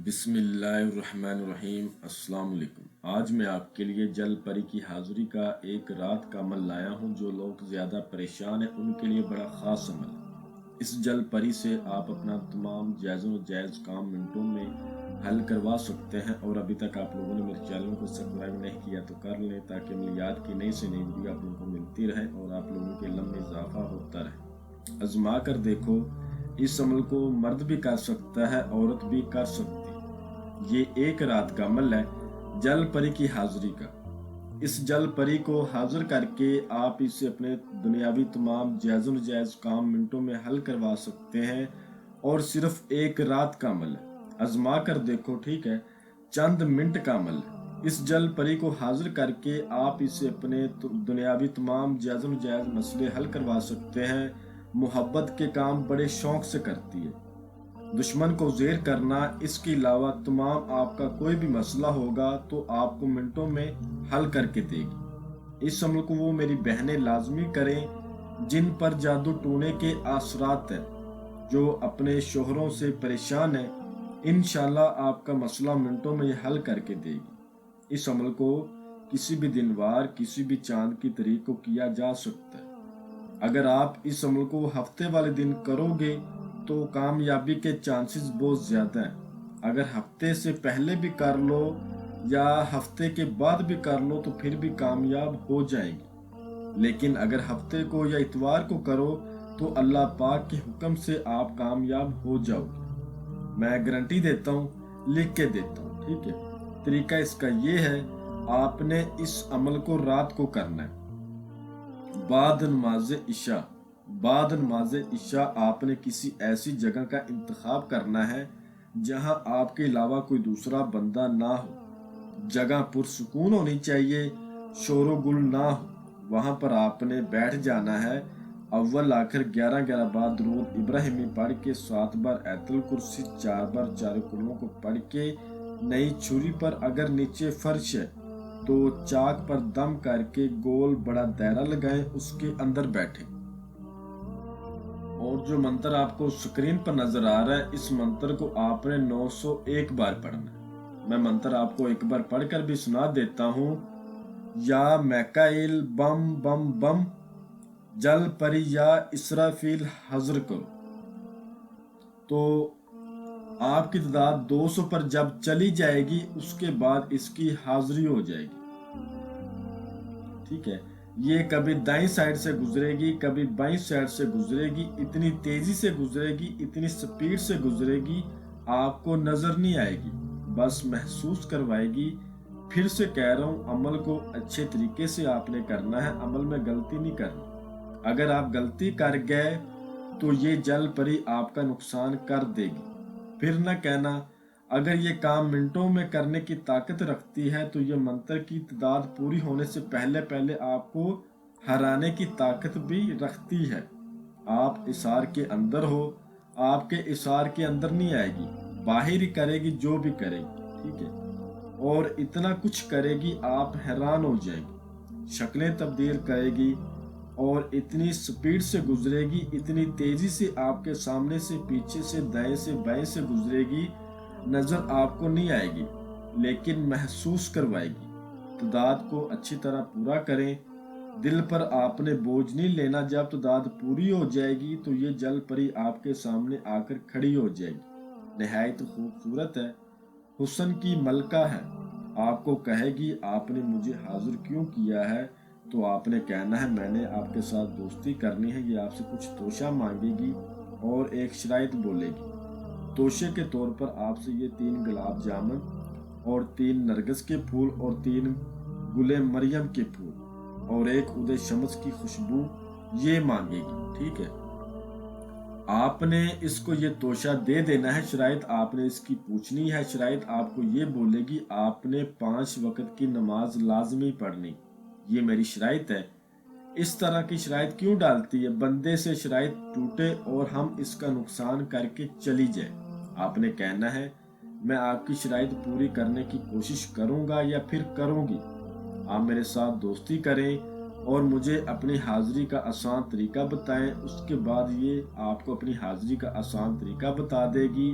بسم اللہ الرحمن الرحیم۔ السلام علیکم۔ آج میں آپ کے لیے جل پری کی حاضری کا ایک رات کا عمل لایا ہوں۔ جو لوگ زیادہ پریشان ہیں ان کے لیے بڑا خاص عمل ہے۔ اس جل پری سے آپ اپنا تمام جائز و ناجائز کام منٹوں میں حل کروا سکتے ہیں۔ اور ابھی تک آپ لوگوں نے میرے چینل کو سبسکرائب نہیں کیا تو کر لیں، تاکہ عملیات کی نئی سے نئی ویڈیو آپ لوگوں کو ملتی رہے اور آپ لوگوں کے علم میں اضافہ ہوتا رہے۔ آزما کر دیکھو، اس عمل کو مرد بھی کر سکتا ہے، عورت بھی کر سکتی ہے۔ یہ ایک رات کا عمل ہے جل پری کی حاضری کا۔ اس جل پری کو حاضر کر کے آپ اسے اپنے دنیاوی تمام جائز و ناجائز کام منٹوں میں حل کروا سکتے ہیں، اور صرف ایک رات کا عمل ہے۔ آزما کر دیکھو، ٹھیک ہے؟ چند منٹ کا عمل ہے۔ اس جل پری کو حاضر کر کے آپ اسے اپنے دنیاوی تمام جائز و ناجائز مسئلے حل کروا سکتے ہیں۔ محبت کے کام بڑے شوق سے کرتی ہے۔ دشمن کو زیر کرنا، اس کے علاوہ تمام آپ کا کوئی بھی مسئلہ ہوگا تو آپ کو منٹوں میں حل کر کے دے گی۔ اس عمل کو وہ میری بہنیں لازمی کریں جن پر جادو ٹونے کے اثرات ہیں، جو اپنے شوہروں سے پریشان ہیں۔ انشاءاللہ آپ کا مسئلہ منٹوں میں یہ حل کر کے دے گی۔ اس عمل کو کسی بھی دن وار، کسی بھی چاند کی تاریخ کو کیا جا سکتا ہے۔ اگر آپ اس عمل کو ہفتے والے دن کرو گے تو کامیابی کے چانسز بہت زیادہ ہیں۔ اگر ہفتے سے پہلے بھی کر لو یا ہفتے کے بعد بھی کر لو تو پھر بھی کامیاب ہو جائیں گے، لیکن اگر ہفتے کو یا اتوار کو کرو تو اللہ پاک کے حکم سے آپ کامیاب ہو جاؤ گے۔ میں گارنٹی دیتا ہوں، لکھ کے دیتا ہوں، ٹھیک ہے؟ طریقہ اس کا یہ ہے، آپ نے اس عمل کو رات کو کرنا ہے، بعد نماز عشاء آپ نے کسی ایسی جگہ کا انتخاب کرنا ہے جہاں آپ کے علاوہ کوئی دوسرا بندہ نہ ہو۔ جگہ پرسکون ہونی چاہیے، شور و گل نہ ہو۔ وہاں پر آپ نے بیٹھ جانا ہے۔ اول آخر 11 بار درود ابراہیمی پڑھ کے، 7 بار آیت الکرسی، 4 بار چار کلموں کو پڑھ کے، نئی چھری پر اگر نیچے فرش ہے تو چاک پر دم کر کے گول بڑا دائرہ لگائیں، اس کے اندر بیٹھیں۔ اور جو منتر آپ کو سکرین پر نظر آ رہا ہے، اس منتر کو آپ نے 901 بار پڑھنا ہے۔ میں منتر آپ کو ایک بار پڑھ کر بھی سنا دیتا ہوں۔ یا میکائیل بم بم بم، جل پری یا اسرافیل حضر کرو۔ تو آپ کی تعداد 200 پر جب چلی جائے گی، اس کے بعد اس کی حاضری ہو جائے گی، ٹھیک ہے؟ یہ کبھی دائیں سائڈ سے گزرے گی، کبھی بائیں سائڈ سے گزرے گی، اتنی تیزی سے گزرے گی، اتنی سپیڈ سے گزرے گی، آپ کو نظر نہیں آئے گی، بس محسوس کروائے گی۔ پھر سے کہہ رہا ہوں، عمل کو اچھے طریقے سے آپ نے کرنا ہے، عمل میں غلطی نہیں کرنی۔ اگر آپ غلطی کر گئے تو یہ جل پری آپ کا نقصان کر دے گی۔ پھر نہ کہنا، اگر یہ کام منٹوں میں کرنے کی طاقت رکھتی ہے تو یہ منتر کی تعداد پوری ہونے سے پہلے آپ کو ہرانے کی طاقت بھی رکھتی ہے۔ آپ اثار کے اندر ہو، آپ کے اثار کے اندر نہیں آئے گی، باہر ہی کرے گی جو بھی کرے گی، ٹھیک ہے؟ اور اتنا کچھ کرے گی آپ حیران ہو جائیں گی۔ شکلیں تبدیل کرے گی اور اتنی سپیڈ سے گزرے گی، اتنی تیزی سے آپ کے سامنے سے، پیچھے سے، دائیں سے، بائیں سے گزرے گی، نظر آپ کو نہیں آئے گی لیکن محسوس کروائے گی۔ تعداد کو اچھی طرح پورا کریں، دل پر آپ نے بوجھ نہیں لینا۔ جب تعداد پوری ہو جائے گی تو یہ جل پری آپ کے سامنے آ کر کھڑی ہو جائے گی۔ نہایت خوبصورت ہے، حسن کی ملکہ ہے۔ آپ کو کہے گی، آپ نے مجھے حاضر کیوں کیا ہے؟ تو آپ نے کہنا ہے، میں نے آپ کے ساتھ دوستی کرنی ہے۔ یہ آپ سے کچھ توشہ مانگے گی اور ایک شرائط بولے گی۔ توشے کے طور پر آپ سے یہ 3 گلاب جامن اور 3 نرگس کے پھول اور 3 گلے مریم کے پھول اور 1 عود شمس کی خوشبو یہ مانگے گی، ٹھیک ہے؟ آپ نے اس کو یہ توشہ دے دینا ہے۔ شرائط آپ نے اس کی پوچھنی ہے۔ شرائط آپ کو یہ بولے گی، آپ نے 5 وقت کی نماز لازمی پڑھنی۔ یہ میری شرائط ہے۔ اس طرح کی شرائط کیوں ڈالتی ہے؟ بندے سے شرائط ٹوٹے اور ہم اس کا نقصان کر کے چلی جائے۔ آپ نے کہنا ہے، میں آپ کی شرائط پوری کرنے کی کوشش کروں گا یا پھر کروں گی۔ آپ میرے ساتھ دوستی کریں اور مجھے اپنی حاضری کا آسان طریقہ بتائیں۔ اس کے بعد یہ آپ کو اپنی حاضری کا آسان طریقہ بتا دے گی۔